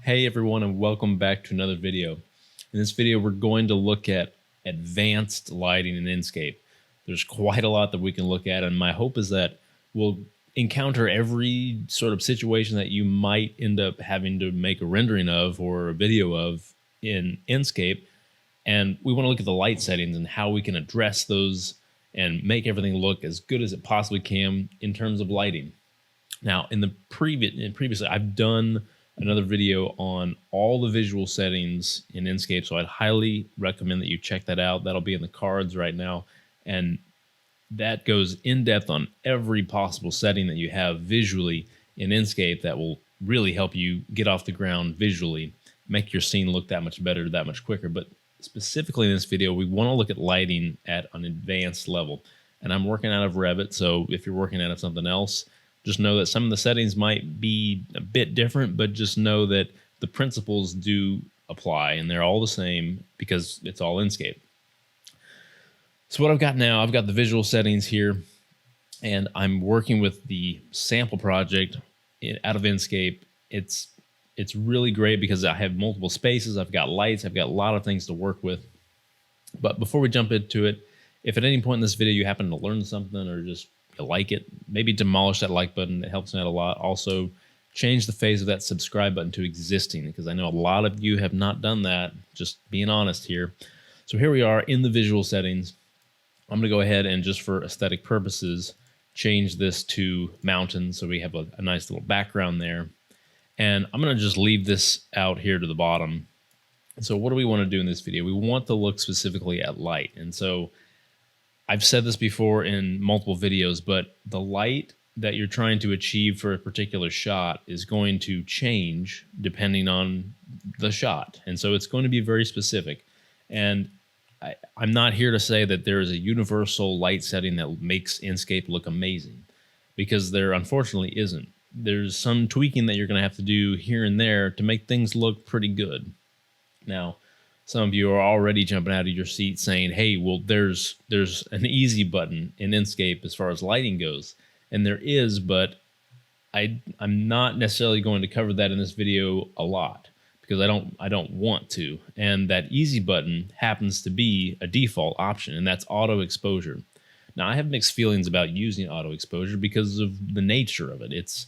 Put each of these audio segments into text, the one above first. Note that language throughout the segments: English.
Hey everyone, and welcome back to another video. In this video, we're going to look at advanced lighting in Enscape. There's quite a lot that we can look at, and my hope is that we'll encounter every sort of situation that you might end up having to make a rendering of or a video of in Enscape. And we want to look at the light settings and how we can address those and make everything look as good as it possibly can in terms of lighting. Now, previously, I've done another video on all the visual settings in Enscape, so I'd highly recommend that you check that out. That'll be in the cards right now, and that goes in depth on every possible setting that you have visually in Enscape that will really help you get off the ground visually, make your scene look that much better, that much quicker. But specifically in this video, we want to look at lighting at an advanced level. And I'm working out of Revit, so if you're working out of something else, just know that some of the settings might be a bit different, but just know that the principles do apply and they're all the same because it's all Enscape. So what I've got now, I've got the visual settings here, and I'm working with the sample project out of Enscape. It's really great because I have multiple spaces, I've got lights, I've got a lot of things to work with. But before we jump into it, if at any point in this video you happen to learn something or just you like it, maybe demolish that like button. It helps me out a lot. Also, change the phase of that subscribe button to existing because I know a lot of you have not done that. Just being honest here. So here we are in the visual settings. I'm going to go ahead and just for aesthetic purposes, change this to mountain so we have a nice little background there. And I'm going to just leave this out here to the bottom. So what do we want to do in this video? We want to look specifically at light. And so I've said this before in multiple videos, but the light that you're trying to achieve for a particular shot is going to change depending on the shot. And so it's going to be very specific. And I'm not here to say that there is a universal light setting that makes Enscape look amazing, because there unfortunately isn't. There's some tweaking that you're going to have to do here and there to make things look pretty good. Now, some of you are already jumping out of your seat saying, hey, well, there's an easy button in Enscape as far as lighting goes. And there is, but I'm not necessarily going to cover that in this video a lot because I don't want to. And that easy button happens to be a default option, and that's auto exposure. Now, I have mixed feelings about using auto exposure because of the nature of it. It's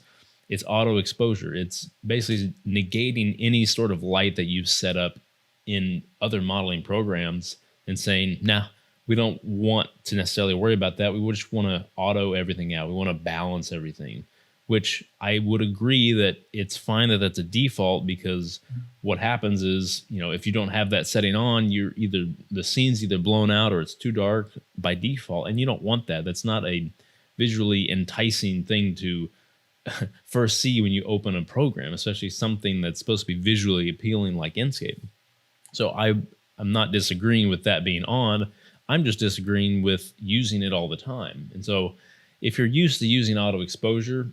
auto exposure. It's basically negating any sort of light that you've set up in other modeling programs and saying, nah, we don't want to necessarily worry about that. We just want to auto everything out. We want to balance everything, which I would agree that it's fine that that's a default, because what happens is, if you don't have that setting on, the scene's either blown out or it's too dark by default, and you don't want that. That's not a visually enticing thing to first see when you open a program, especially something that's supposed to be visually appealing like Enscape. So I'm not disagreeing with that being on. I'm just disagreeing with using it all the time. And so if you're used to using auto exposure,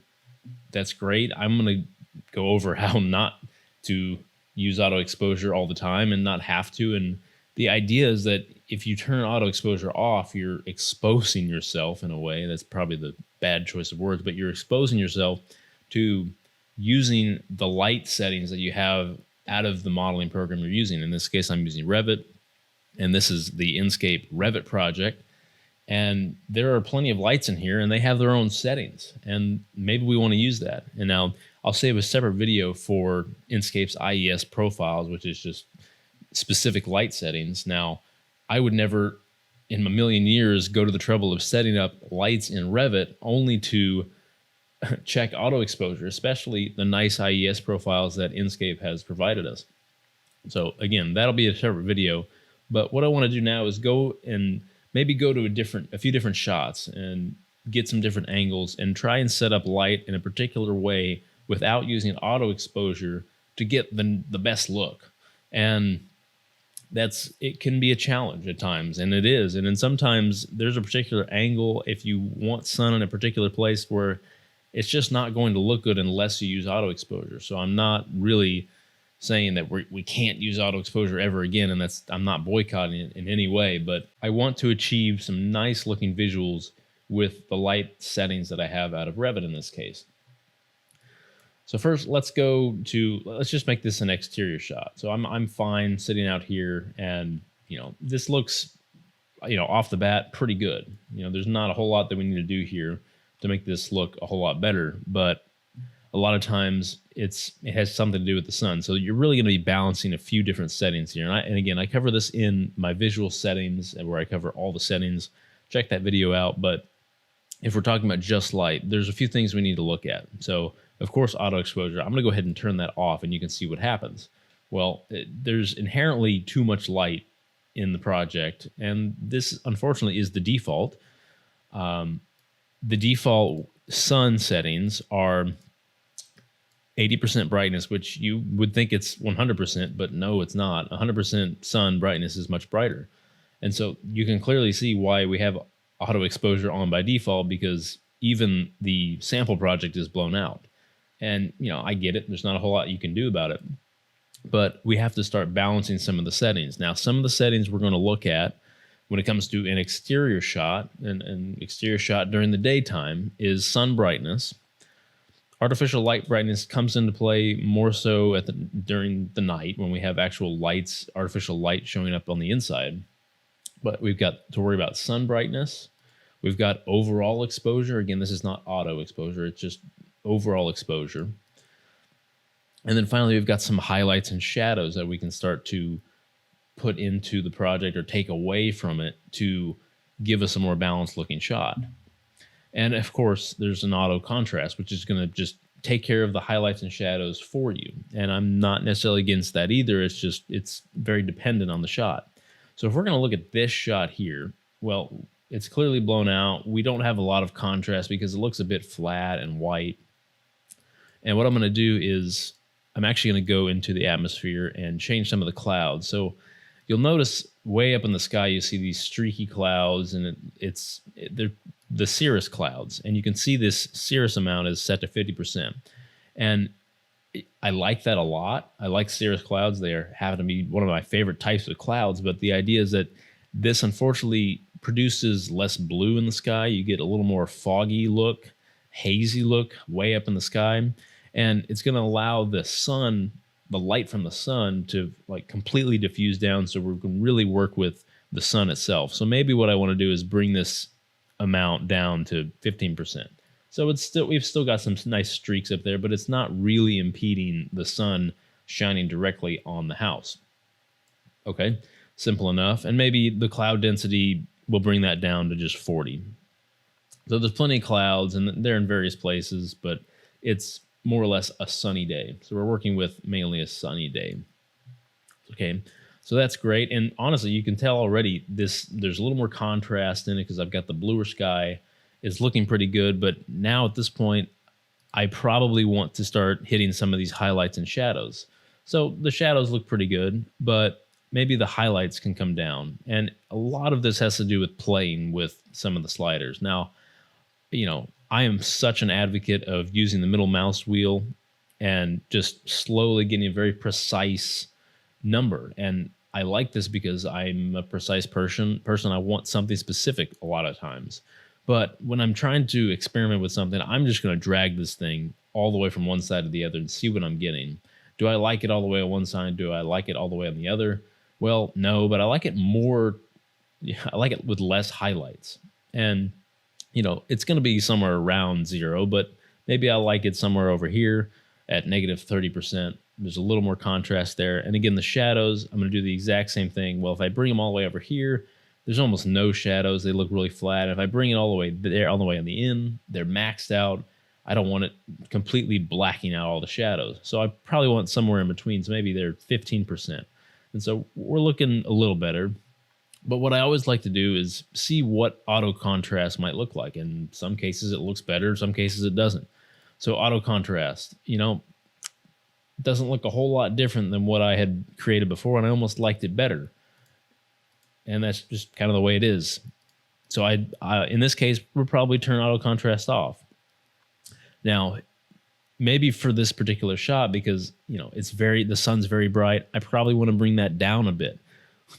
that's great. I'm going to go over how not to use auto exposure all the time and not have to. And the idea is that if you turn auto exposure off, you're exposing yourself in a way. That's probably the bad choice of words, but you're exposing yourself to using the light settings that you have out of the modeling program you're using. In this case, I'm using Revit, and this is the Enscape Revit project. And there are plenty of lights in here, and they have their own settings, and maybe we want to use that. And now I'll save a separate video for Enscape's IES profiles, which is just specific light settings. Now, I would never in a million years go to the trouble of setting up lights in Revit only to check auto exposure, especially the nice IES profiles that Enscape has provided us. So again, that'll be a separate video. But what I want to do now is go and maybe go to a few different shots and get some different angles and try and set up light in a particular way without using auto exposure to get the best look. And it can be a challenge at times, and it is. And then sometimes there's a particular angle if you want sun in a particular place where it's just not going to look good unless you use auto exposure. So I'm not really saying that we can't use auto exposure ever again, and I'm not boycotting it in any way, but I want to achieve some nice looking visuals with the light settings that I have out of Revit in this case. So first, let's just make this an exterior shot. So I'm fine sitting out here, and this looks, off the bat pretty good. There's not a whole lot that we need to do here to make this look a whole lot better, but a lot of times it has something to do with the sun. So you're really going to be balancing a few different settings here. And again, I cover this in my visual settings, and where I cover all the settings. Check that video out. But if we're talking about just light, there's a few things we need to look at. So of course, auto exposure, I'm going to go ahead and turn that off, and you can see what happens. Well, there's inherently too much light in the project, and this unfortunately is the default. The default sun settings are 80% brightness, which you would think it's 100%, but no, it's not. 100% sun brightness is much brighter. And so you can clearly see why we have auto exposure on by default, because even the sample project is blown out. And, I get it. There's not a whole lot you can do about it. But we have to start balancing some of the settings. Now, some of the settings we're going to look at when it comes to an exterior shot, an exterior shot during the daytime, is sun brightness. Artificial light brightness comes into play more so during the night, when we have actual lights, artificial light showing up on the inside. But we've got to worry about sun brightness. We've got overall exposure. Again, this is not auto exposure. It's just overall exposure. And then finally, we've got some highlights and shadows that we can start to put into the project or take away from it to give us a more balanced looking shot. And of course, there's an auto contrast, which is going to just take care of the highlights and shadows for you. And I'm not necessarily against that either. It's very dependent on the shot. So if we're going to look at this shot here, well, it's clearly blown out. We don't have a lot of contrast because it looks a bit flat and white. And what I'm going to do is I'm actually going to go into the atmosphere and change some of the clouds. So you'll notice way up in the sky, you see these streaky clouds, and they're the Cirrus Clouds. And you can see this Cirrus amount is set to 50%. And I like that a lot. I like Cirrus Clouds. They happen to be one of my favorite types of clouds. But the idea is that this unfortunately produces less blue in the sky. You get a little more foggy look, hazy look way up in the sky. And it's going to allow the sun, the light from the sun, to completely diffuse down, so we can really work with the sun itself. So maybe what I want to do is bring this amount down to 15%. So we've still got some nice streaks up there, but it's not really impeding the sun shining directly on the house. Okay, simple enough. And maybe the cloud density, will bring that down to just 40. So there's plenty of clouds, and they're in various places, but it's more or less a sunny day. So we're working with mainly a sunny day. Okay, so that's great. And honestly, you can tell already there's a little more contrast in it because I've got the bluer sky. It's looking pretty good, but now at this point, I probably want to start hitting some of these highlights and shadows. So the shadows look pretty good, but maybe the highlights can come down. And a lot of this has to do with playing with some of the sliders. Now, I am such an advocate of using the middle mouse wheel and just slowly getting a very precise number. And I like this because I'm a precise person. I want something specific a lot of times. But when I'm trying to experiment with something, I'm just going to drag this thing all the way from one side to the other and see what I'm getting. Do I like it all the way on one side? Do I like it all the way on the other? Well, no, but I like it more. I like it with less highlights. And it's going to be somewhere around 0, but maybe I like it somewhere over here at negative 30%. There's a little more contrast there. And again, the shadows, I'm going to do the exact same thing. Well, if I bring them all the way over here, there's almost no shadows. They look really flat. If I bring it all the way there, all the way on the end, they're maxed out. I don't want it completely blacking out all the shadows. So I probably want somewhere in between. So maybe they're 15%. And so we're looking a little better. But what I always like to do is see what auto contrast might look like. In some cases, it looks better. In some cases, it doesn't. So auto contrast, doesn't look a whole lot different than what I had created before, and I almost liked it better. And that's just kind of the way it is. So in this case, we'll probably turn auto contrast off. Now, maybe for this particular shot, because the sun's very bright, I probably want to bring that down a bit.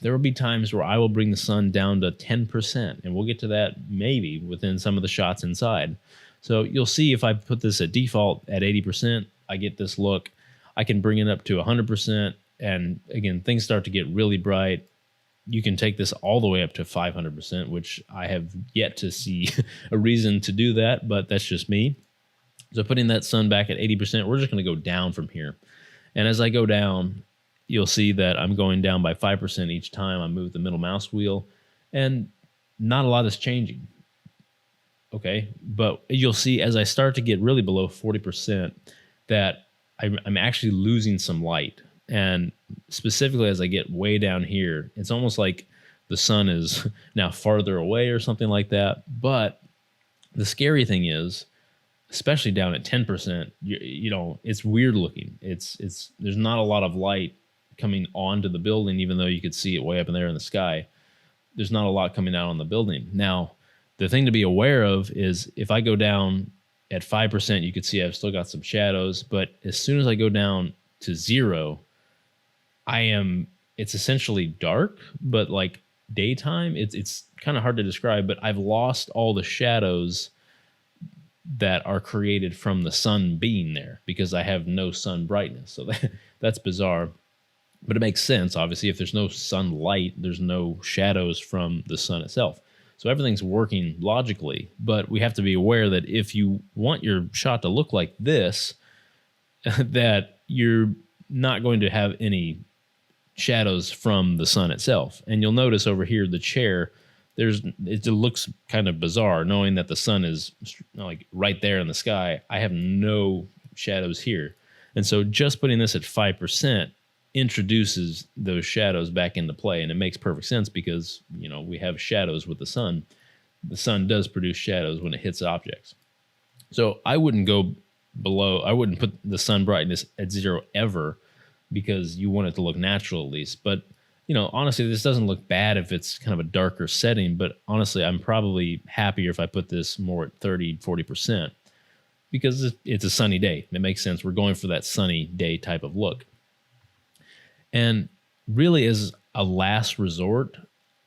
There will be times where I will bring the sun down to 10%, and we'll get to that maybe within some of the shots inside. So you'll see if I put this at default at 80%, I get this look. I can bring it up to 100%. And again, things start to get really bright. You can take this all the way up to 500%, which I have yet to see a reason to do that, but that's just me. So putting that sun back at 80%, we're just going to go down from here. And as I go down, you'll see that I'm going down by 5% each time I move the middle mouse wheel, and not a lot is changing. Okay, but you'll see as I start to get really below 40% that I'm actually losing some light. And specifically as I get way down here, it's almost like the sun is now farther away or something like that. But the scary thing is, especially down at 10%, you know, it's weird looking. It's there's not a lot of light coming onto the building, even though you could see it way up in there in the sky. There's not a lot coming out on the building. Now, the thing to be aware of is if I go down at 5%, you could see I've still got some shadows, but as soon as I go down to 0, it's essentially dark, but like daytime. It's kind of hard to describe, but I've lost all the shadows that are created from the sun being there because I have no sun brightness. So that's bizarre, but it makes sense. Obviously, if there's no sunlight, there's no shadows from the sun itself. So everything's working logically, but we have to be aware that if you want your shot to look like this, that you're not going to have any shadows from the sun itself. And you'll notice over here, the chair, it looks kind of bizarre knowing that the sun is like right there in the sky. I have no shadows here. And so just putting this at 5% introduces those shadows back into play. And it makes perfect sense because, you know, we have shadows with the sun. The sun does produce shadows when it hits objects. So I wouldn't go below, I wouldn't put the sun brightness at 0 ever because you want it to look natural at least. But, you know, honestly, this doesn't look bad if it's kind of a darker setting, but honestly, I'm probably happier if I put this more at 30, 40% because it's a sunny day. It makes sense. We're going for that sunny day type of look. And really, as a last resort,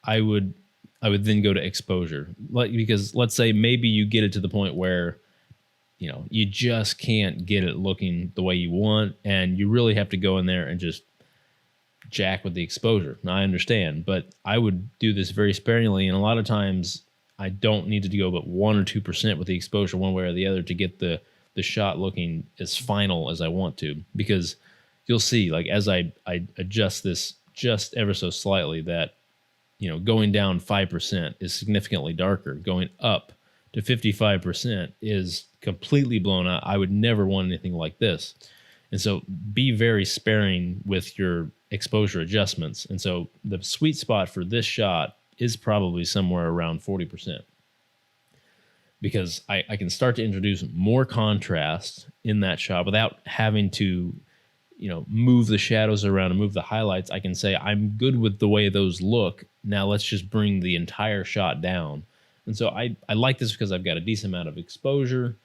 I would then go to exposure. Because let's say maybe you get it to the point where, you know, you just can't get it looking the way you want, and you really have to go in there and just jack with the exposure. Now, I understand, but I would do this very sparingly, and a lot of times I don't need to go but 1 or 2% with the exposure one way or the other to get the shot looking as final as I want to, because you'll see, like, as I adjust this just ever so slightly, that, you know, going down 5% is significantly darker. Going up to 55% is completely blown out. I would never want anything like this. And so be very sparing with your exposure adjustments. And so the sweet spot for this shot is probably somewhere around 40%. Because I can start to introduce more contrast in that shot without having to, you know, move the shadows around and move the highlights. I can say, I'm good with the way those look. Now let's just bring the entire shot down. And so I like this because I've got a decent amount of exposure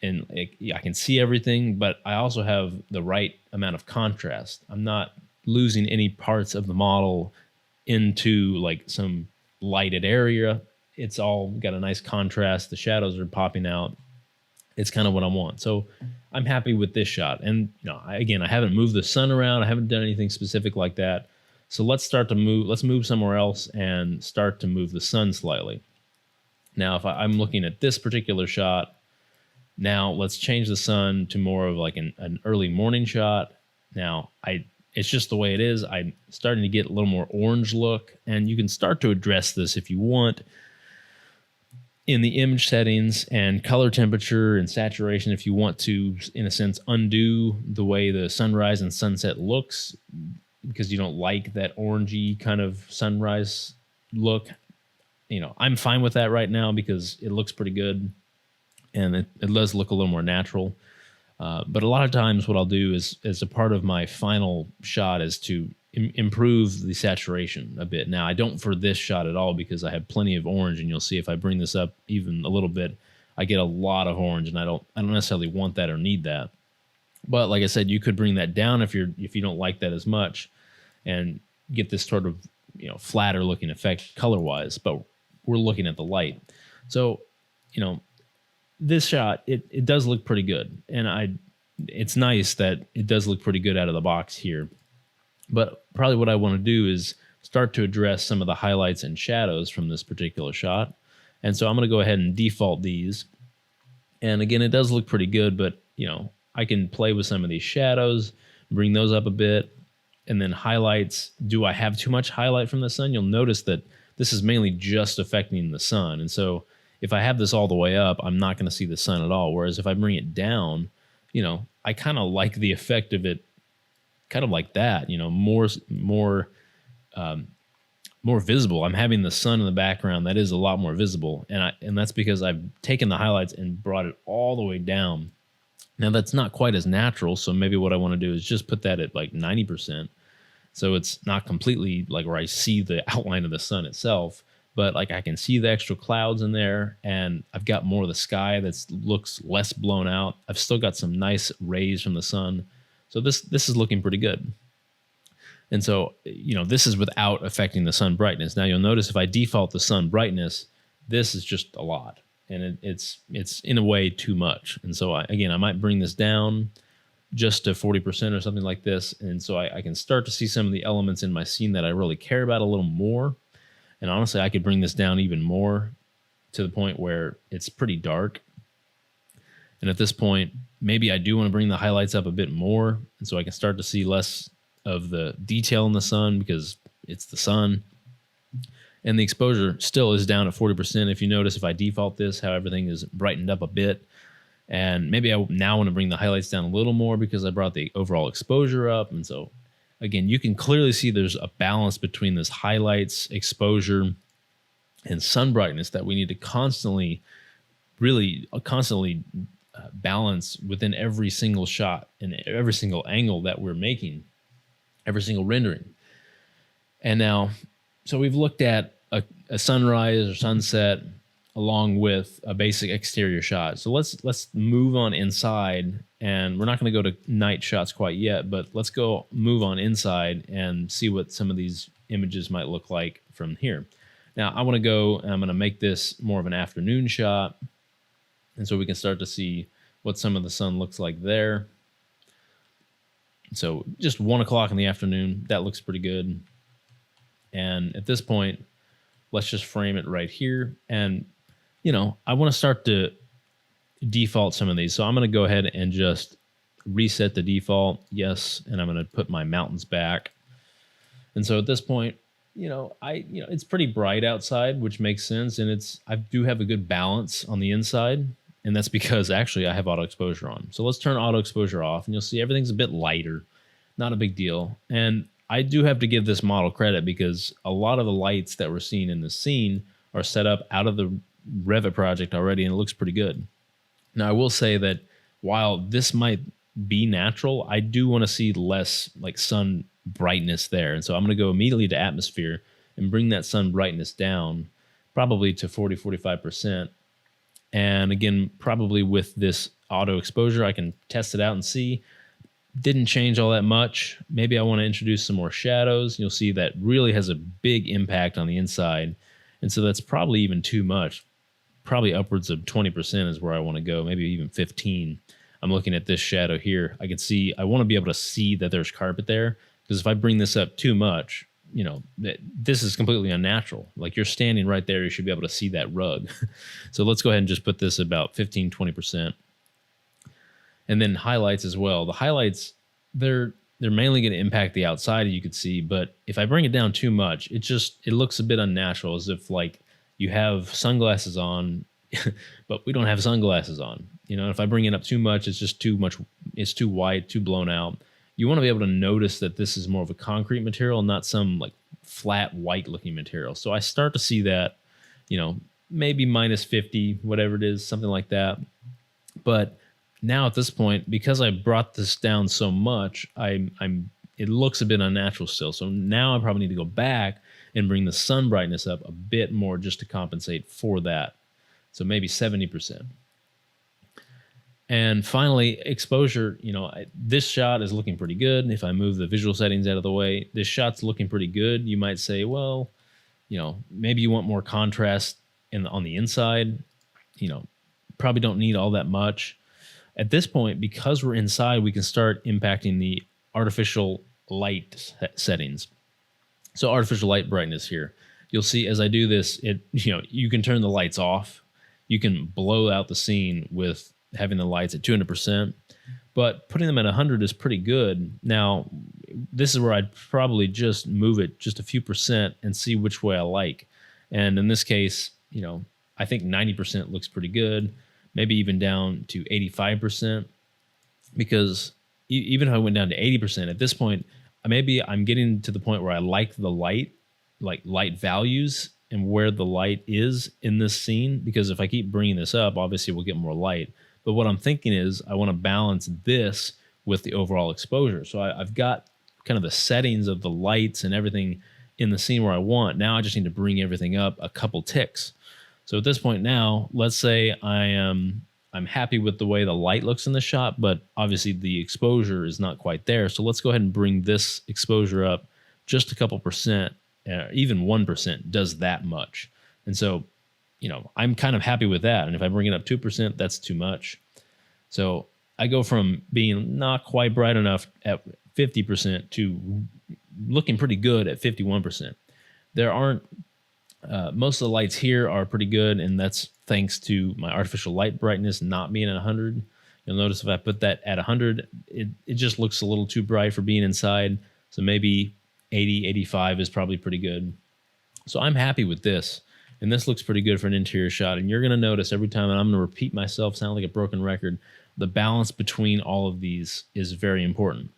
and I can see everything, but I also have the right amount of contrast. I'm not losing any parts of the model into like some lighted area. It's all got a nice contrast. The shadows are popping out. It's kind of what I want. So I'm happy with this shot. And, you know, I haven't moved the sun around. I haven't done anything specific like that. So let's move somewhere else and start to move the sun slightly. Now, if I'm looking at this particular shot, now let's change the sun to more of like an early morning shot. Now, it's just the way it is. I'm starting to get a little more orange look, and you can start to address this if you want in the image settings and color temperature and saturation if you want to, in a sense, undo the way the sunrise and sunset looks because you don't like that orangey kind of sunrise look. You know, I'm fine with that right now because it looks pretty good and it does look a little more natural. But a lot of times what I'll do is, as a part of my final shot, is to improve the saturation a bit. Now, I don't for this shot at all because I have plenty of orange, and you'll see if I bring this up even a little bit, I get a lot of orange, and I don't necessarily want that or need that. But like I said, you could bring that down if you don't like that as much, and get this sort of, you know, flatter looking effect color wise. But we're looking at the light, so, you know, this shot it does look pretty good, and it's nice that it does look pretty good out of the box here. But probably what I want to do is start to address some of the highlights and shadows from this particular shot. And so I'm going to go ahead and default these. And again, it does look pretty good, but I can play with some of these shadows, bring those up a bit, and then highlights. Do I have too much highlight from the sun? You'll notice that this is mainly just affecting the sun. And so if I have this all the way up, I'm not going to see the sun at all. Whereas if I bring it down, I kind of like the effect of it kind of like that, more visible. I'm having the sun in the background that is a lot more visible, and that's because I've taken the highlights and brought it all the way down. Now that's not quite as natural, so maybe what I want to do is just put that at like 90%, so it's not completely like where I see the outline of the sun itself, but like I can see the extra clouds in there, and I've got more of the sky that looks less blown out. I've still got some nice rays from the sun, so this is looking pretty good. And so, this is without affecting the sun brightness. Now you'll notice if I default the sun brightness, this is just a lot. And it's in a way too much. And so, I might bring this down just to 40% or something like this. And so I can start to see some of the elements in my scene that I really care about a little more. And honestly, I could bring this down even more to the point where it's pretty dark. And at this point, maybe I do want to bring the highlights up a bit more. And so I can start to see less of the detail in the sun because it's the sun. And the exposure still is down at 40%. If you notice, if I default this, how everything is brightened up a bit. And maybe I now want to bring the highlights down a little more because I brought the overall exposure up. And so, again, you can clearly see there's a balance between this highlights, exposure, and sun brightness that we need to constantly balance within every single shot and every single angle that we're making, every single rendering. And now, so we've looked at a sunrise or sunset along with a basic exterior shot. So let's move on inside, and we're not going to go to night shots quite yet, but let's go move on inside and see what some of these images might look like from here. Now I want to go and I'm going to make this more of an afternoon shot. And so we can start to see what some of the sun looks like there. So just 1 o'clock in the afternoon, that looks pretty good. And at this point, let's just frame it right here. And, I want to start to default some of these. So I'm going to go ahead and just reset the default. Yes. And I'm going to put my mountains back. And so at this point, it's pretty bright outside, which makes sense. And I do have a good balance on the inside. And that's because actually I have auto exposure on. So let's turn auto exposure off, and you'll see everything's a bit lighter. Not a big deal. And I do have to give this model credit because a lot of the lights that we're seeing in the scene are set up out of the Revit project already, and it looks pretty good. Now, I will say that while this might be natural, I do want to see less like sun brightness there. And so I'm going to go immediately to atmosphere and bring that sun brightness down probably to 40-45%. And again, probably with this auto exposure, I can test it out and see. Didn't change all that much. Maybe I want to introduce some more shadows. You'll see that really has a big impact on the inside. And so that's probably even too much. Probably upwards of 20% is where I want to go, maybe even 15. I'm looking at this shadow here. I want to be able to see that there's carpet there, because if I bring this up too much, this is completely unnatural. Like you're standing right there, you should be able to see that rug. So let's go ahead and just put this about 15-20%. And then highlights as well. The highlights, they're mainly going to impact the outside, you could see, but if I bring it down too much, it looks a bit unnatural, as if like you have sunglasses on, but we don't have sunglasses on. If I bring it up too much, it's just too much. It's too white, too blown out. You want to be able to notice that this is more of a concrete material, not some like flat white looking material. So I start to see that, maybe minus 50, whatever it is, something like that. But now at this point, because I brought this down so much, it looks a bit unnatural still. So now I probably need to go back and bring the sun brightness up a bit more just to compensate for that. So maybe 70%. And finally, exposure, this shot is looking pretty good. If I move the visual settings out of the way, this shot's looking pretty good. You might say, well, maybe you want more contrast on the inside. Probably don't need all that much. At this point, because we're inside, we can start impacting the artificial light settings. So artificial light brightness here. You'll see as I do this, you can turn the lights off. You can blow out the scene with having the lights at 200%, but putting them at 100 is pretty good. Now, this is where I'd probably just move it just a few percent and see which way I like. And in this case, I think 90% looks pretty good, maybe even down to 85%, because even if I went down to 80%, at this point, maybe I'm getting to the point where I like the light values and where the light is in this scene, because if I keep bringing this up, obviously we'll get more light. But what I'm thinking is I want to balance this with the overall exposure. So I've got kind of the settings of the lights and everything in the scene where I want. Now I just need to bring everything up a couple ticks. So at this point now, let's say I'm happy with the way the light looks in the shot, but obviously the exposure is not quite there. So let's go ahead and bring this exposure up just a couple percent. Even 1% does that much. And so, I'm kind of happy with that. And if I bring it up 2%, that's too much. So I go from being not quite bright enough at 50% to looking pretty good at 51%. There aren't, most of the lights here are pretty good, and that's thanks to my artificial light brightness not being at 100. You'll notice if I put that at 100, it just looks a little too bright for being inside. So maybe 80, 85 is probably pretty good. So I'm happy with this. And this looks pretty good for an interior shot. And you're going to notice every time, and I'm going to repeat myself, sound like a broken record, the balance between all of these is very important.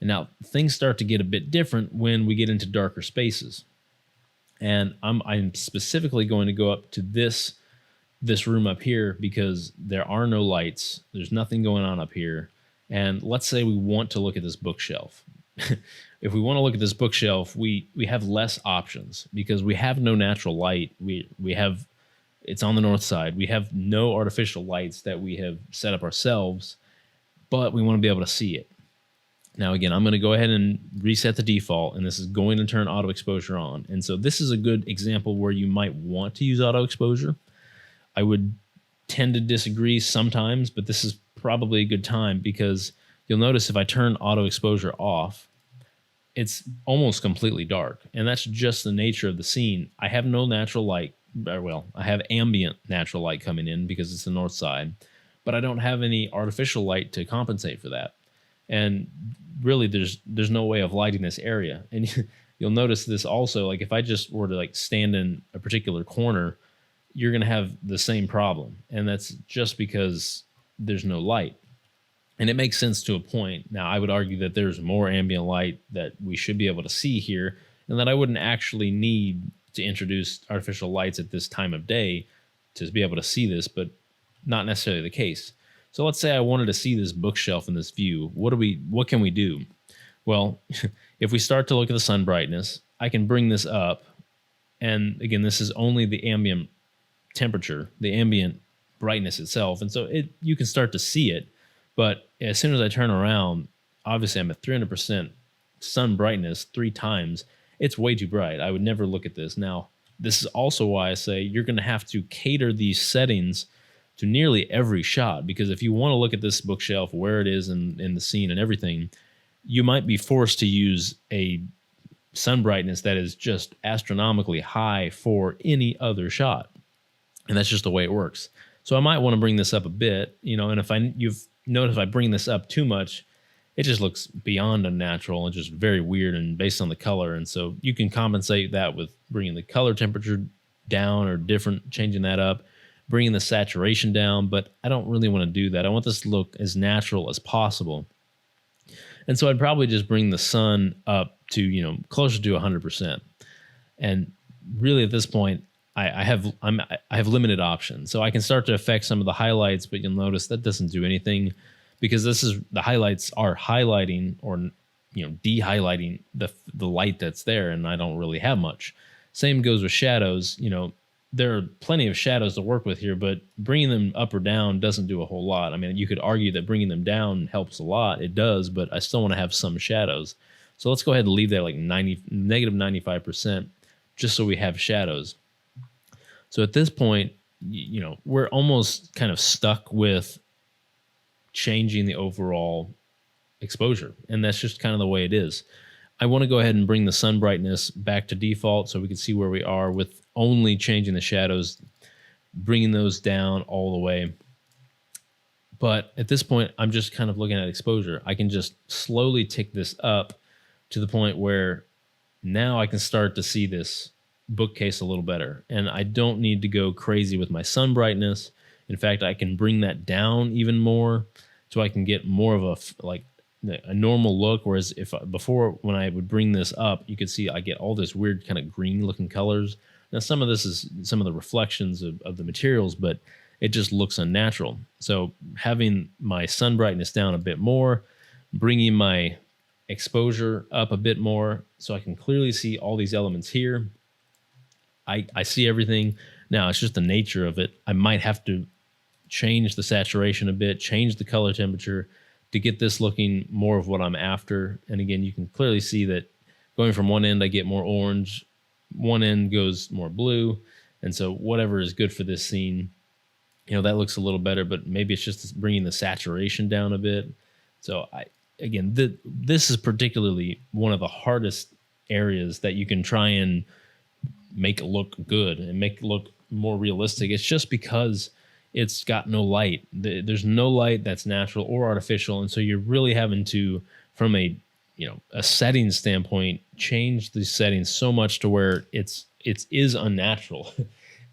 And now things start to get a bit different when we get into darker spaces. And I'm specifically going to go up to this room up here because there are no lights. There's nothing going on up here. And let's say we want to look at this bookshelf. If we want to look at this bookshelf, we have less options because we have no natural light. It's on the north side. We have no artificial lights that we have set up ourselves, but we want to be able to see it. Now, again, I'm going to go ahead and reset the default, and this is going to turn auto exposure on. And so this is a good example where you might want to use auto exposure. I would tend to disagree sometimes, but this is probably a good time because you'll notice if I turn auto exposure off, it's almost completely dark. And that's just the nature of the scene. I have no natural light. Well, I have ambient natural light coming in because it's the north side, but I don't have any artificial light to compensate for that. And really, there's no way of lighting this area. And you'll notice this also, like if I just were to stand in a particular corner, you're going to have the same problem. And that's just because there's no light. And it makes sense to a point. Now, I would argue that there's more ambient light that we should be able to see here, and that I wouldn't actually need to introduce artificial lights at this time of day to be able to see this, but not necessarily the case. So let's say I wanted to see this bookshelf in this view. What can we do? Well, if we start to look at the sun brightness, I can bring this up. And again, this is only the ambient temperature, the ambient brightness itself. And so you can start to see it. But as soon as I turn around, obviously I'm at 300% sun brightness 3 times. It's way too bright. I would never look at this. Now, this is also why I say you're going to have to cater these settings to nearly every shot, because if you want to look at this bookshelf, where it is in the scene and everything, you might be forced to use a sun brightness that is just astronomically high for any other shot. And that's just the way it works. So I might want to bring this up a bit, and if notice if I bring this up too much, it just looks beyond unnatural and just very weird and based on the color. And so you can compensate that with bringing the color temperature down or different, changing that up, bringing the saturation down. But I don't really want to do that. I want this to look as natural as possible. And so I'd probably just bring the sun up to, closer to 100%. And really at this point, I have limited options. So I can start to affect some of the highlights, but you'll notice that doesn't do anything because the highlights are highlighting or de-highlighting the light that's there, and I don't really have much. Same goes with shadows. There are plenty of shadows to work with here, but bringing them up or down doesn't do a whole lot. I mean, you could argue that bringing them down helps a lot. It does, but I still want to have some shadows. So let's go ahead and leave that negative 95%, just so we have shadows. So at this point, we're almost kind of stuck with changing the overall exposure. And that's just kind of the way it is. I want to go ahead and bring the sun brightness back to default so we can see where we are with only changing the shadows, bringing those down all the way. But at this point, I'm just kind of looking at exposure. I can just slowly tick this up to the point where now I can start to see this bookcase a little better. And I don't need to go crazy with my sun brightness. In fact, I can bring that down even more so I can get more of a normal look. Whereas before, when I would bring this up, you could see I get all this weird kind of green looking colors. Now, some of this is some of the reflections of the materials, but it just looks unnatural. So having my sun brightness down a bit more, bringing my exposure up a bit more so I can clearly see all these elements here. I see everything. Now, it's just the nature of it. I might have to change the saturation a bit, change the color temperature to get this looking more of what I'm after. And again, you can clearly see that going from one end, I get more orange, one end goes more blue. And so whatever is good for this scene, that looks a little better, but maybe it's just bringing the saturation down a bit. So this is particularly one of the hardest areas that you can try and make it look good and make it look more realistic. It's just because it's got no light. There's no light that's natural or artificial. And so you're really having to, from a setting standpoint, change the settings so much to where it is unnatural.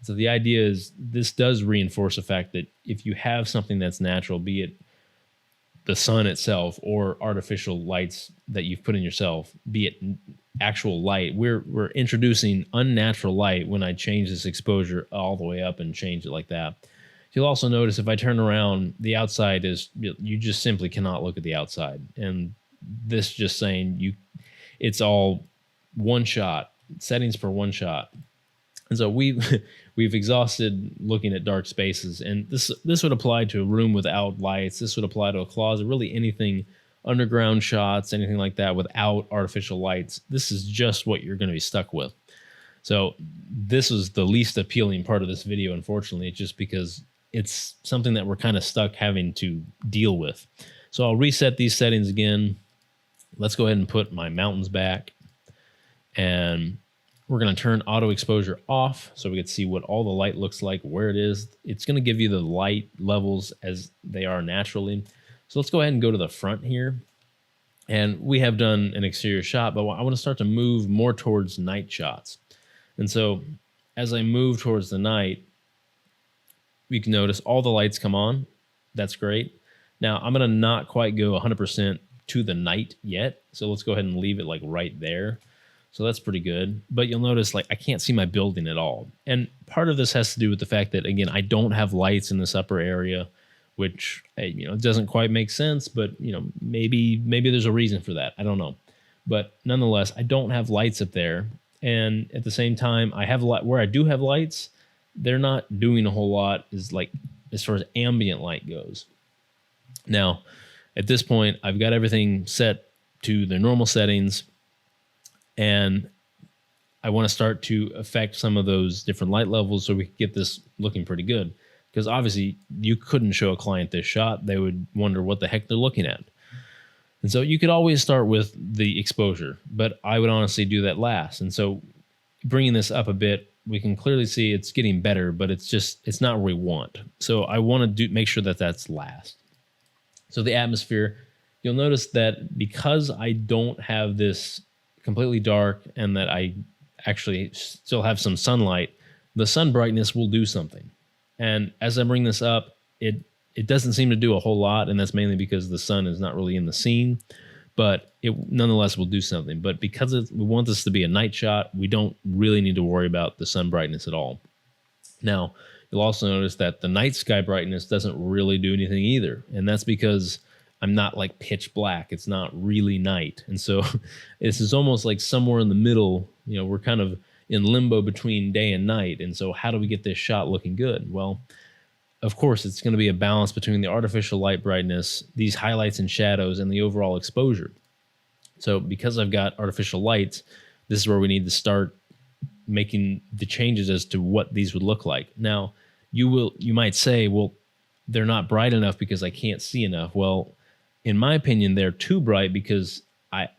So the idea is this does reinforce the fact that if you have something that's natural, be it the sun itself or artificial lights that you've put in yourself, be it actual light, we're introducing unnatural light when I change this exposure all the way up and change it like that. You'll also notice if I turn around, the outside you just simply cannot look at the outside. And this just saying it's all one shot, settings for one shot. And so we've exhausted looking at dark spaces, and this would apply to a room without lights. This would apply to a closet, really anything, underground shots, anything like that without artificial lights. This is just what you're going to be stuck with. So this is the least appealing part of this video, unfortunately, just because it's something that we're kind of stuck having to deal with. So I'll reset these settings again. Let's go ahead and put my mountains back, and we're going to turn auto exposure off so we can see what all the light looks like, where it is. It's going to give you the light levels as they are naturally. So let's go ahead and go to the front here. And we have done an exterior shot, but I want to start to move more towards night shots. And so as I move towards the night, you can notice all the lights come on. That's great. Now I'm going to not quite go 100% to the night yet. So let's go ahead and leave it like right there. So that's pretty good. But you'll notice I can't see my building at all. And part of this has to do with the fact that, again, I don't have lights in this upper area, which, it doesn't quite make sense, but, maybe there's a reason for that. I don't know. But nonetheless, I don't have lights up there. And at the same time, I have where I do have lights, they're not doing a whole lot as far as ambient light goes. Now, at this point, I've got everything set to the normal settings, and I want to start to affect some of those different light levels so we can get this looking pretty good. Because obviously you couldn't show a client this shot. They would wonder what the heck they're looking at. And so you could always start with the exposure, but I would honestly do that last. And so bringing this up a bit, we can clearly see it's getting better, but it's not where we want. So I want to make sure that that's last. So the atmosphere, you'll notice that because I don't have this completely dark and that I actually still have some sunlight, the sun brightness will do something. And as I bring this up, it doesn't seem to do a whole lot, and that's mainly because the sun is not really in the scene, but it nonetheless will do something. But because we want this to be a night shot, we don't really need to worry about the sun brightness at all. Now, you'll also notice that the night sky brightness doesn't really do anything either, and that's because I'm not like pitch black. It's not really night. And so this is almost like somewhere in the middle. We're kind of in limbo between day and night. And so how do we get this shot looking good? Well, of course, it's going to be a balance between the artificial light brightness, these highlights and shadows, and the overall exposure. So because I've got artificial lights, this is where we need to start making the changes as to what these would look like. Now, you might say, well, they're not bright enough because I can't see enough. Well, in my opinion, they're too bright because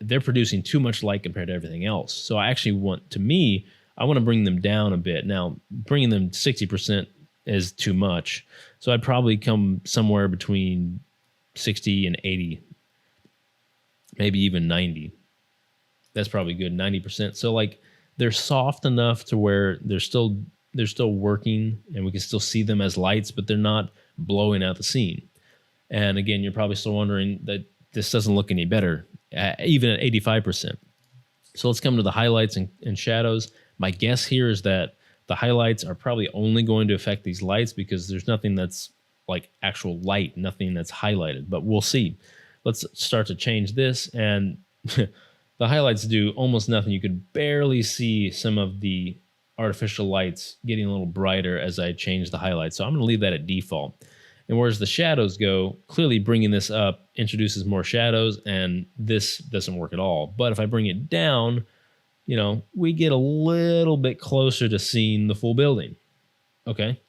they're producing too much light compared to everything else. So I actually want to bring them down a bit. Now, bringing them 60% is too much. So I'd probably come somewhere between 60 and 80, maybe even 90. That's probably good, 90%. So like they're soft enough to where they're still working and we can still see them as lights, but they're not blowing out the scene. And again, you're probably still wondering that this doesn't look any better, even at 85%. So let's come to the highlights and shadows. My guess here is that the highlights are probably only going to affect these lights because there's nothing that's like actual light, nothing that's highlighted, but we'll see. Let's start to change this, and the highlights do almost nothing. You could barely see some of the artificial lights getting a little brighter as I change the highlights. So I'm going to leave that at default. And whereas the shadows go, clearly bringing this up introduces more shadows, and this doesn't work at all. But if I bring it down, we get a little bit closer to seeing the full building. Okay,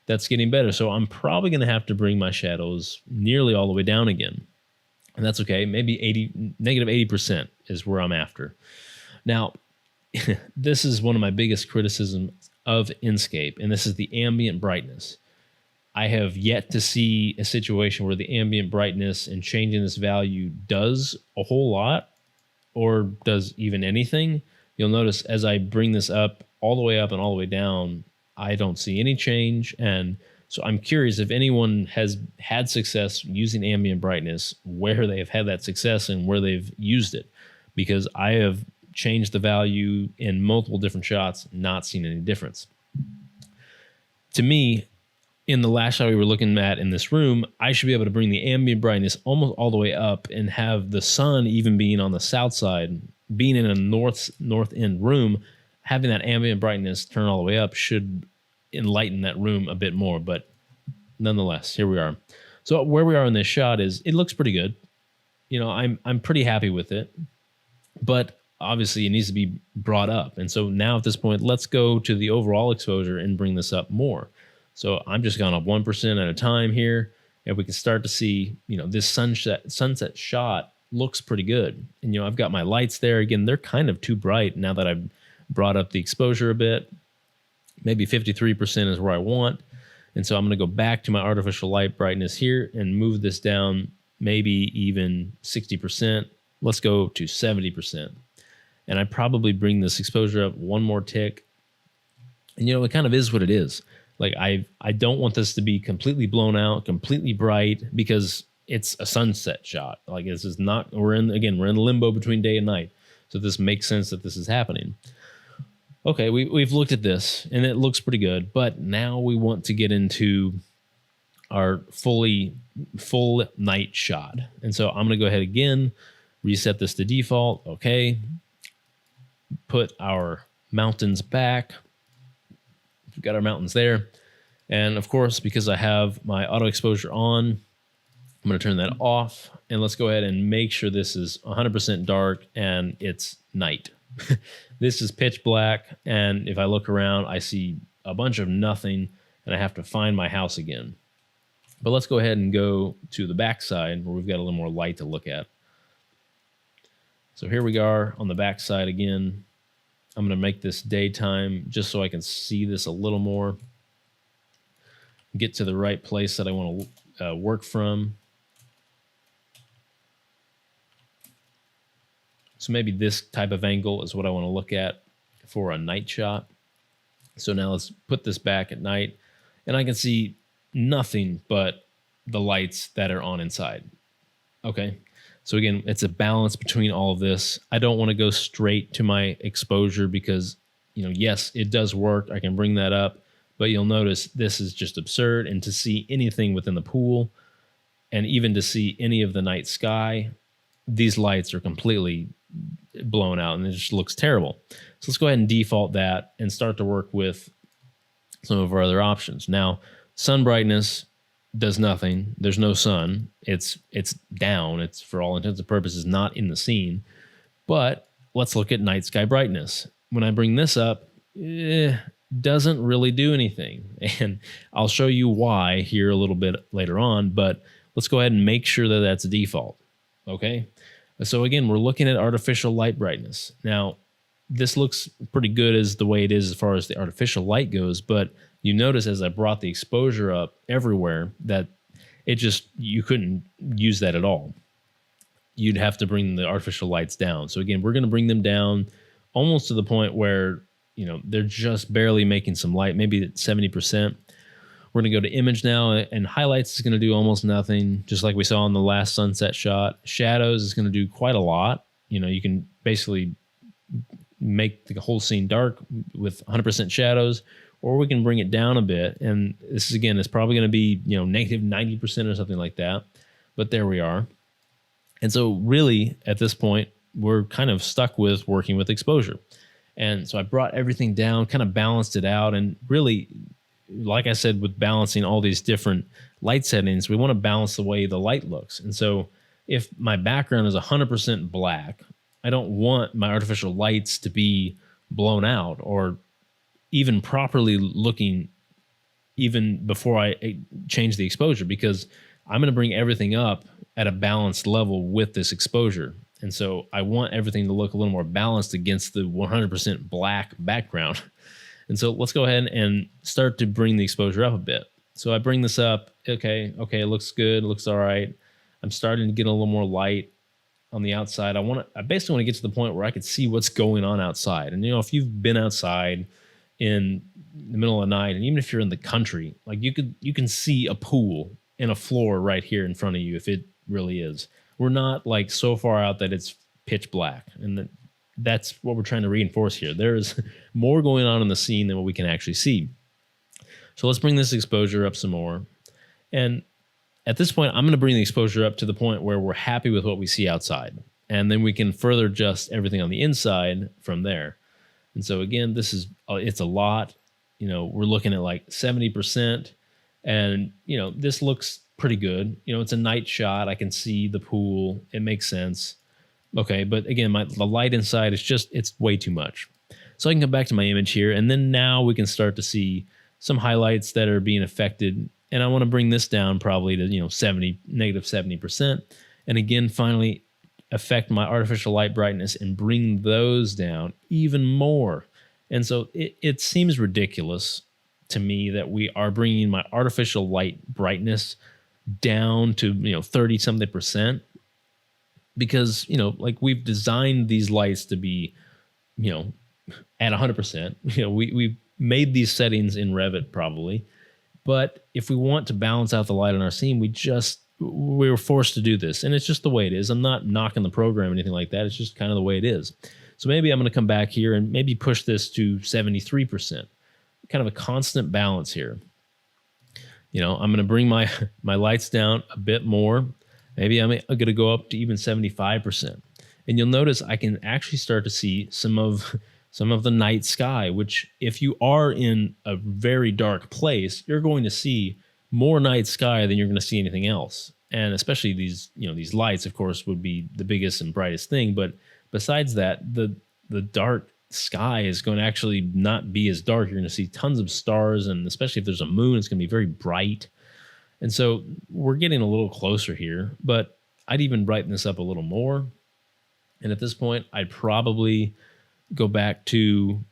that's getting better. So I'm probably going to have to bring my shadows nearly all the way down again. And that's okay. Maybe negative 80% is where I'm after. Now, this is one of my biggest criticisms of Enscape, and this is the ambient brightness. I have yet to see a situation where the ambient brightness and changing this value does a whole lot or does even anything. You'll notice as I bring this up all the way up and all the way down, I don't see any change. And so I'm curious if anyone has had success using ambient brightness, where they have had that success and where they've used it, because I have changed the value in multiple different shots, not seen any difference. To me, in the last shot we were looking at in this room, I should be able to bring the ambient brightness almost all the way up and have the sun even being on the south side, being in a north end room, having that ambient brightness turn all the way up should enlighten that room a bit more. But nonetheless, here we are. So where we are in this shot is it looks pretty good. I'm pretty happy with it, but obviously it needs to be brought up. And so now at this point, let's go to the overall exposure and bring this up more. So I'm just going up 1% at a time here, and we can start to see, this sunset shot looks pretty good. And, I've got my lights there. Again, they're kind of too bright now that I've brought up the exposure a bit. Maybe 53% is where I want. And so I'm going to go back to my artificial light brightness here and move this down maybe even 60%. Let's go to 70%. And I probably bring this exposure up one more tick. And, it kind of is what it is. Like I don't want this to be completely blown out, completely bright, because it's a sunset shot. Like this is not, we're in limbo between day and night. So this makes sense that this is happening. Okay, we've looked at this and it looks pretty good, but now we want to get into our full night shot. And so I'm gonna go ahead again, reset this to default. Okay. Put our mountains back. We've got our mountains there. And of course, because I have my auto exposure on, I'm going to turn that off. And let's go ahead and make sure this is 100% dark and it's night. This is pitch black. And if I look around, I see a bunch of nothing and I have to find my house again. But let's go ahead and go to the back side where we've got a little more light to look at. So here we are on the back side again. I'm going to make this daytime just so I can see this a little more. Get to the right place that I want to work from. So maybe this type of angle is what I want to look at for a night shot. So now let's put this back at night. And I can see nothing but the lights that are on inside. Okay. So again, it's a balance between all of this. I don't want to go straight to my exposure because, yes, it does work. I can bring that up, but you'll notice this is just absurd. And to see anything within the pool and even to see any of the night sky, these lights are completely blown out and it just looks terrible. So let's go ahead and default that and start to work with some of our other options. Now, sun brightness does nothing. There's no sun. It's down. It's for all intents and purposes not in the scene. But let's look at night sky brightness. When I bring this up, doesn't really do anything. And I'll show you why here a little bit later on, but let's go ahead and make sure that that's default. Okay. So again, we're looking at artificial light brightness. Now, this looks pretty good as the way it is as far as the artificial light goes, but you notice as I brought the exposure up everywhere that you couldn't use that at all. You'd have to bring the artificial lights down. So again, we're going to bring them down almost to the point where, they're just barely making some light, maybe at 70%. We're going to go to image now, and highlights is going to do almost nothing, just like we saw in the last sunset shot. Shadows is going to do quite a lot. You can basically make the whole scene dark with 100% shadows, or we can bring it down a bit. And this is, again, it's probably going to be, negative 90% or something like that. But there we are. And so really at this point, we're kind of stuck with working with exposure. And so I brought everything down, kind of balanced it out. And really, like I said, with balancing all these different light settings, we want to balance the way the light looks. And so if my background is 100% black, I don't want my artificial lights to be blown out or even properly looking even before I change the exposure, because I'm going to bring everything up at a balanced level with this exposure. And so I want everything to look a little more balanced against the 100% black background. And so let's go ahead and start to bring the exposure up a bit. So I bring this up. Okay, it looks good. It looks all right. I'm starting to get a little more light on the outside. I basically want to get to the point where I could see what's going on outside. And if you've been outside in the middle of the night, and even if you're in the country, like you can see a pool and a floor right here in front of you if it really is. We're not like so far out that it's pitch black, and that's what we're trying to reinforce here. There is more going on in the scene than what we can actually see. So let's bring this exposure up some more. And at this point, I'm going to bring the exposure up to the point where we're happy with what we see outside. And then we can further adjust everything on the inside from there. And so again, it's a lot. We're looking at like 70%. And, this looks pretty good. It's a night shot. I can see the pool. It makes sense. Okay, but again, the light inside is it's way too much. So I can come back to my image here, and then now we can start to see some highlights that are being affected. And I want to bring this down probably to, negative 70%. And again, finally affect my artificial light brightness and bring those down even more. And so it seems ridiculous to me that we are bringing my artificial light brightness down to 30 something percent, because like we've designed these lights to be at 100%. We've made these settings in Revit probably, but if we want to balance out the light on our scene, we were forced to do this, and it's just the way it is. I'm not knocking the program or anything like that. It's just kind of the way it is. So maybe I'm going to come back here and maybe push this to 73%, kind of a constant balance here. I'm going to bring my lights down a bit more. Maybe I'm going to go up to even 75%. And you'll notice I can actually start to see some of the night sky, which if you are in a very dark place, you're going to see more night sky than you're going to see anything else. And especially these lights, of course, would be the biggest and brightest thing. But besides that, the dark sky is going to actually not be as dark. You're going to see tons of stars, and especially if there's a moon, it's going to be very bright. And so we're getting a little closer here, but I'd even brighten this up a little more. And at this point, I'd probably go back to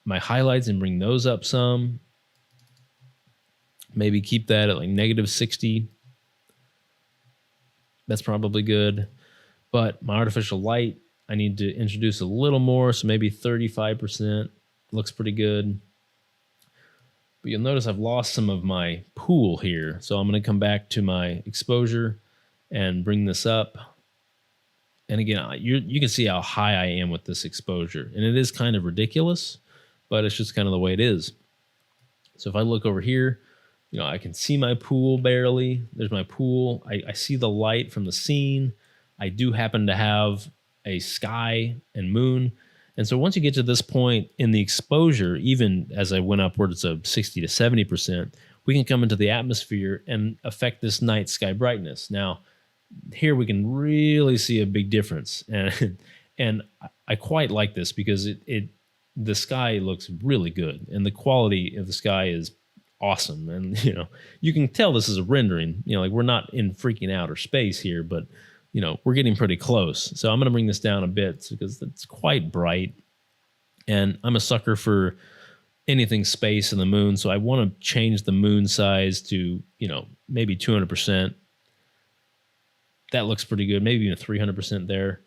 my highlights and bring those up some. Maybe keep that at like negative 60. That's probably good. But my artificial light, I need to introduce a little more, so maybe 35%. Looks pretty good. But you'll notice I've lost some of my pool here. So I'm going to come back to my exposure and bring this up. And again, you can see how high I am with this exposure. And it is kind of ridiculous, but it's just kind of the way it is. So if I look over here, I can see my pool barely. There's my pool. I see the light from the scene. I do happen to have a sky and moon. And so once you get to this point in the exposure, even as I went upwards of 60 to 70%, we can come into the atmosphere and affect this night sky brightness. Now, here we can really see a big difference. And I quite like this because it the sky looks really good, and the quality of the sky is awesome. And you can tell this is a rendering. Like we're not in freaking outer space here, but we're getting pretty close. So I'm going to bring this down a bit because it's quite bright, and I'm a sucker for anything space and the moon. So I want to change the moon size to maybe 200%. That looks pretty good. Maybe even 300% there.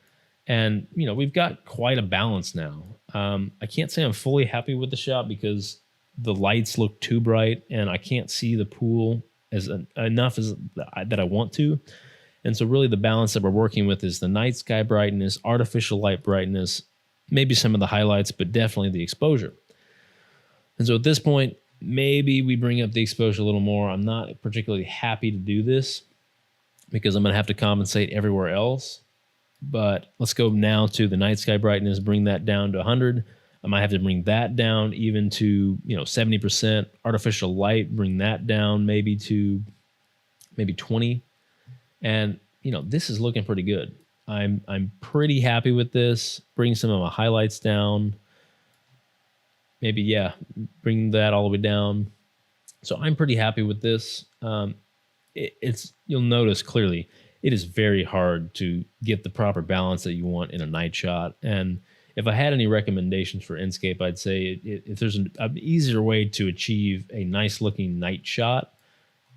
And, we've got quite a balance now. I can't say I'm fully happy with the shot because the lights look too bright and I can't see the pool enough as that I want to. And so really the balance that we're working with is the night sky brightness, artificial light brightness, maybe some of the highlights, but definitely the exposure. And so at this point, maybe we bring up the exposure a little more. I'm not particularly happy to do this because I'm going to have to compensate everywhere else. But let's go now to the night sky brightness, bring that down to 100. I might have to bring that down even to 70%. Artificial light, bring that down maybe to 20. And this is looking pretty good. I'm pretty happy with this. Bring some of my highlights down. Maybe bring that all the way down. So I'm pretty happy with this. You'll notice clearly it is very hard to get the proper balance that you want in a night shot. And if I had any recommendations for Enscape, I'd say if there's an easier way to achieve a nice looking night shot,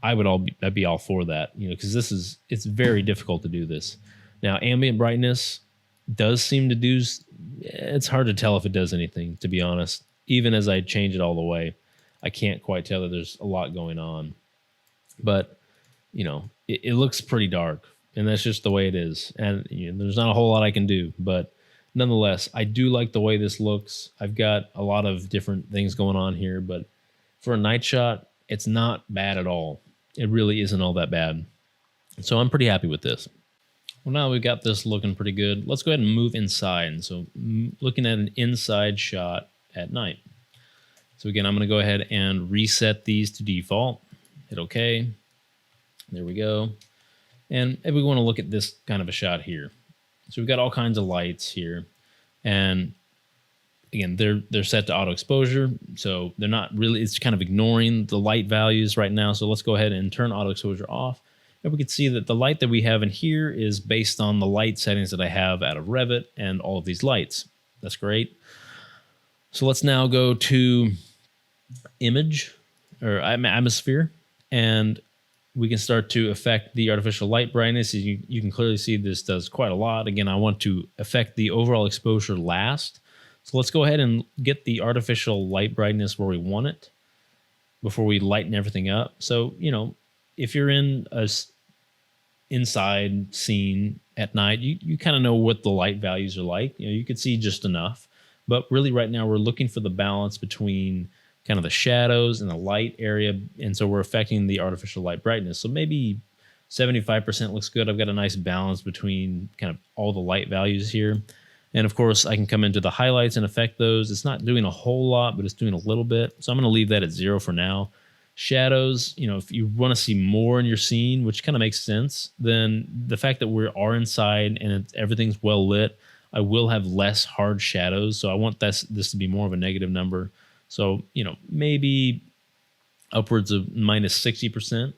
I'd be all for that, because it's very difficult to do this. Now, ambient brightness does seem to do, it's hard to tell if it does anything, to be honest. Even as I change it all the way, I can't quite tell that there's a lot going on. But, it looks pretty dark, and that's just the way it is. And there's not a whole lot I can do, but nonetheless, I do like the way this looks. I've got a lot of different things going on here, but for a night shot, it's not bad at all. It really isn't all that bad. So I'm pretty happy with this. Well, now we've got this looking pretty good. Let's go ahead and move inside. And so looking at an inside shot at night. So again, I'm going to go ahead and reset these to default. Hit OK. There we go. And we want to look at this kind of a shot here. So we've got all kinds of lights here. And again, they're set to auto exposure. So they're not really, it's kind of ignoring the light values right now. So let's go ahead and turn auto exposure off. And we can see that the light that we have in here is based on the light settings that I have out of Revit and all of these lights. That's great. So let's now go to image or atmosphere, and we can start to affect the artificial light brightness. You can clearly see this does quite a lot. Again, I want to affect the overall exposure last. So let's go ahead and get the artificial light brightness where we want it before we lighten everything up. So, if you're in a inside scene at night, you kind of know what the light values are like. You could see just enough. But really right now we're looking for the balance between kind of the shadows and the light area. And so we're affecting the artificial light brightness. So maybe 75% looks good. I've got a nice balance between kind of all the light values here. And of course, I can come into the highlights and affect those. It's not doing a whole lot, but it's doing a little bit. So I'm going to leave that at 0 for now. Shadows, if you want to see more in your scene, which kind of makes sense, then the fact that we are inside and everything's well lit, I will have less hard shadows. So I want this to be more of a negative number. So, maybe upwards of minus 60%.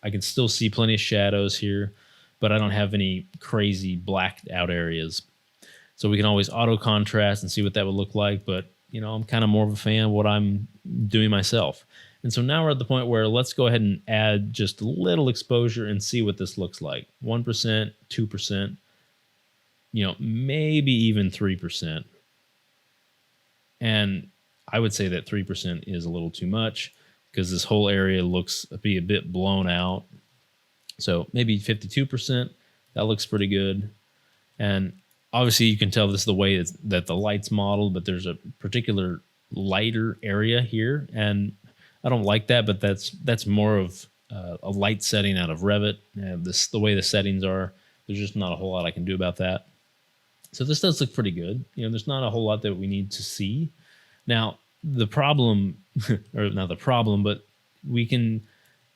I can still see plenty of shadows here, but I don't have any crazy blacked out areas. So we can always auto contrast and see what that would look like. But, I'm kind of more of a fan of what I'm doing myself. And so now we're at the point where let's go ahead and add just a little exposure and see what this looks like. 1%, 2%, maybe even 3%. And I would say that 3% is a little too much because this whole area looks to be a bit blown out. So maybe 52%, that looks pretty good. And obviously you can tell this is the way that the light's modeled, but there's a particular lighter area here. And I don't like that, but that's more of a light setting out of Revit. The way the settings are, there's just not a whole lot I can do about that. So this does look pretty good. There's not a whole lot that we need to see. Now, the problem, or not the problem, but we can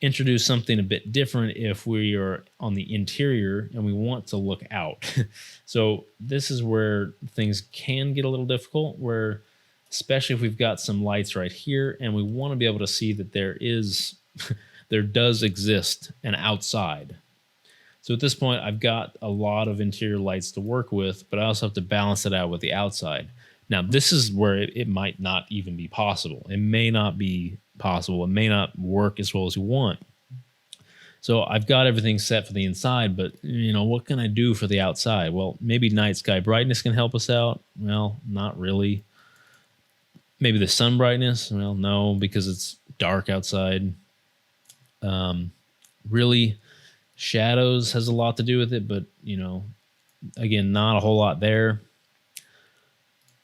introduce something a bit different if we are on the interior and we want to look out. So this is where things can get a little difficult, where especially if we've got some lights right here and we want to be able to see that there does exist an outside. So at this point, I've got a lot of interior lights to work with, but I also have to balance it out with the outside. Now, this is where it might not even be possible. It may not be possible. It may not work as well as you want. So I've got everything set for the inside, but what can I do for the outside? Well, maybe night sky brightness can help us out. Well, not really. Maybe the sun brightness. Well, no, because it's dark outside. Really, shadows has a lot to do with it, but again, not a whole lot there.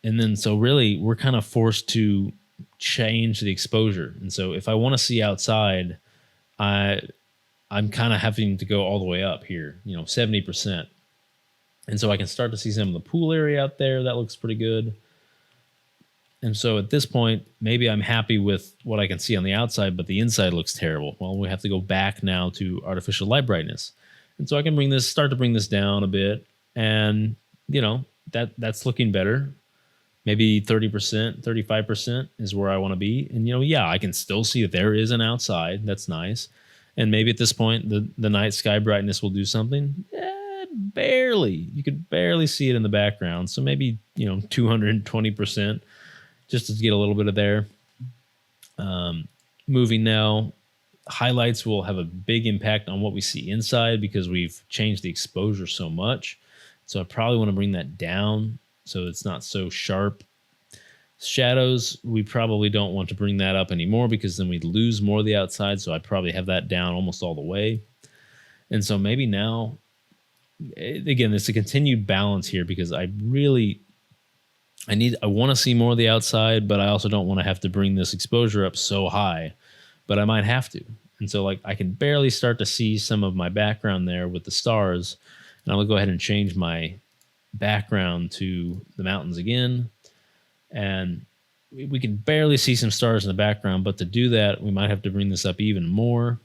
And then so really we're kind of forced to change the exposure. And so if I want to see outside, I'm kind of having to go all the way up here, 70%. And so I can start to see some of the pool area out there. That looks pretty good. And so at this point, maybe I'm happy with what I can see on the outside, but the inside looks terrible. Well, we have to go back now to artificial light brightness. And so I can start to bring this down a bit. And, that's looking better. Maybe 30%, 35% is where I want to be. And, I can still see that there is an outside. That's nice. And maybe at this point, the night sky brightness will do something. Barely. You could barely see it in the background. So maybe, 220%. Just to get a little bit of there. Moving now, highlights will have a big impact on what we see inside because we've changed the exposure so much. So I probably want to bring that down so it's not so sharp. Shadows, we probably don't want to bring that up anymore because then we'd lose more of the outside. So I probably have that down almost all the way. And so maybe now, again, it's a continued balance here because I want to see more of the outside, but I also don't want to have to bring this exposure up so high, but I might have to. And so I can barely start to see some of my background there with the stars. And I'm going to go ahead and change my background to the mountains again. And we can barely see some stars in the background, but to do that, we might have to bring this up even more.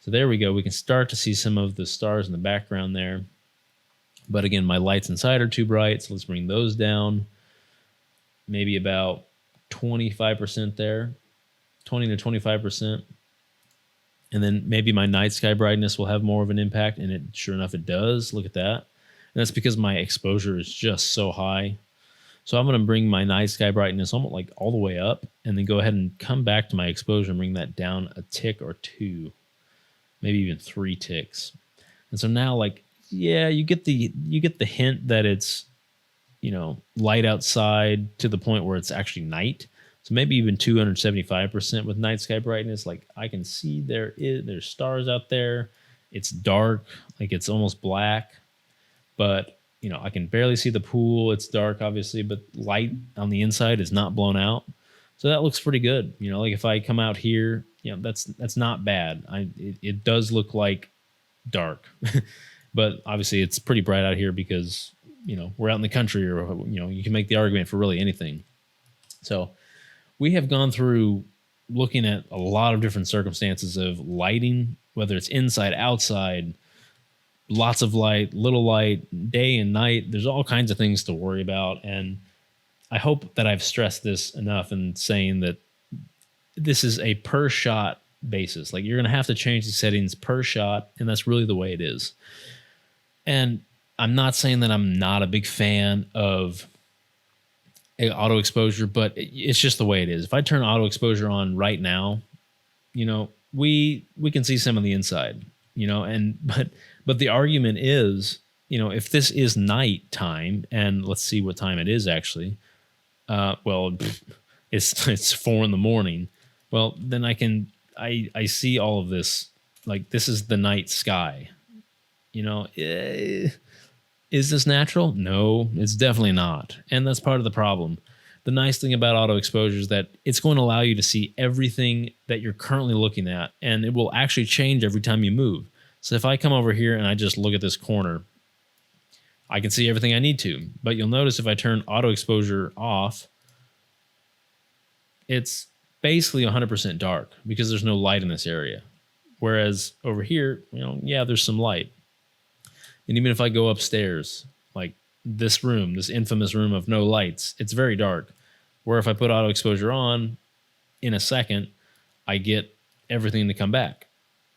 So there we go. We can start to see some of the stars in the background there. But again, my lights inside are too bright, so let's bring those down. Maybe about 25% there, 20 to 25%. And then maybe my night sky brightness will have more of an impact. And sure enough, it does. Look at that. And that's because my exposure is just so high. So I'm going to bring my night sky brightness almost all the way up and then go ahead and come back to my exposure and bring that down a tick or two, maybe even 3 ticks. And so now you get the hint that it's, light outside to the point where it's actually night. So maybe even 275% with night sky brightness. I can see there's stars out there. It's dark, it's almost black, but I can barely see the pool. It's dark, obviously, but light on the inside is not blown out. So that looks pretty good. If I come out here, that's not bad. It does look like dark, but obviously it's pretty bright out here because we're out in the country, or you can make the argument for really anything. So we have gone through looking at a lot of different circumstances of lighting, whether it's inside, outside, lots of light, little light, day and night. There's all kinds of things to worry about. And I hope that I've stressed this enough in saying that this is a per shot basis. You're going to have to change the settings per shot. And that's really the way it is. And I'm not saying that I'm not a big fan of auto exposure, but it's just the way it is. If I turn auto exposure on right now, we can see some of the inside, but the argument is, if this is night time, and let's see what time it is actually. It's 4 a.m. Well, then I see all of this. This is the night sky, Is this natural? No, it's definitely not. And that's part of the problem. The nice thing about auto exposure is that it's going to allow you to see everything that you're currently looking at, and it will actually change every time you move. So if I come over here and I just look at this corner, I can see everything I need to. But you'll notice if I turn auto exposure off, it's basically 100% dark because there's no light in this area. Whereas over here, there's some light. And even if I go upstairs, this room, this infamous room of no lights, it's very dark. Where if I put auto exposure on in a second, I get everything to come back.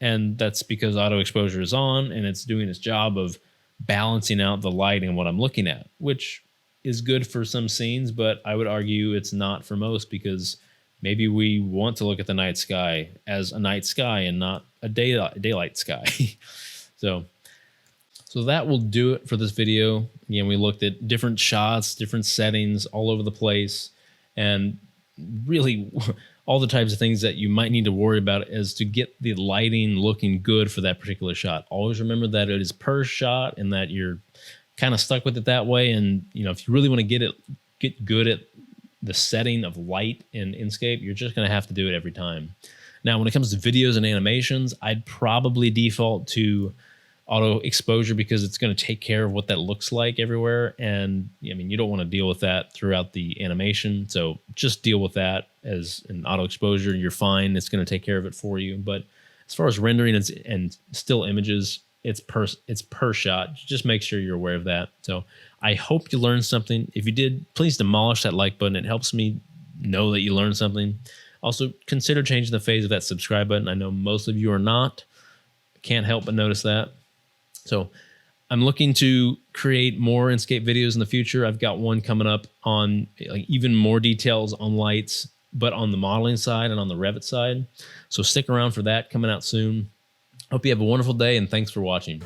And that's because auto exposure is on and it's doing its job of balancing out the light and what I'm looking at, which is good for some scenes, but I would argue it's not for most, because maybe we want to look at the night sky as a night sky and not a daylight sky. So that will do it for this video. Again, we looked at different shots, different settings all over the place, and really all the types of things that you might need to worry about as to get the lighting looking good for that particular shot. Always remember that it is per shot and that you're kind of stuck with it that way. And if you really want to get good at the setting of light in Enscape, you're just going to have to do it every time. Now, when it comes to videos and animations, I'd probably default to auto exposure because it's going to take care of what that looks like everywhere. And you don't want to deal with that throughout the animation. So just deal with that as an auto exposure. You're fine. It's going to take care of it for you. But as far as rendering and still images, it's per shot. Just make sure you're aware of that. So I hope you learned something. If you did, please demolish that like button. It helps me know that you learned something. Also, consider changing the phase of that subscribe button. I know most of you are not. Can't help but notice that. So I'm looking to create more Enscape videos in the future. I've got one coming up on even more details on lights, but on the modeling side and on the Revit side. So stick around for that, coming out soon. Hope you have a wonderful day, and thanks for watching.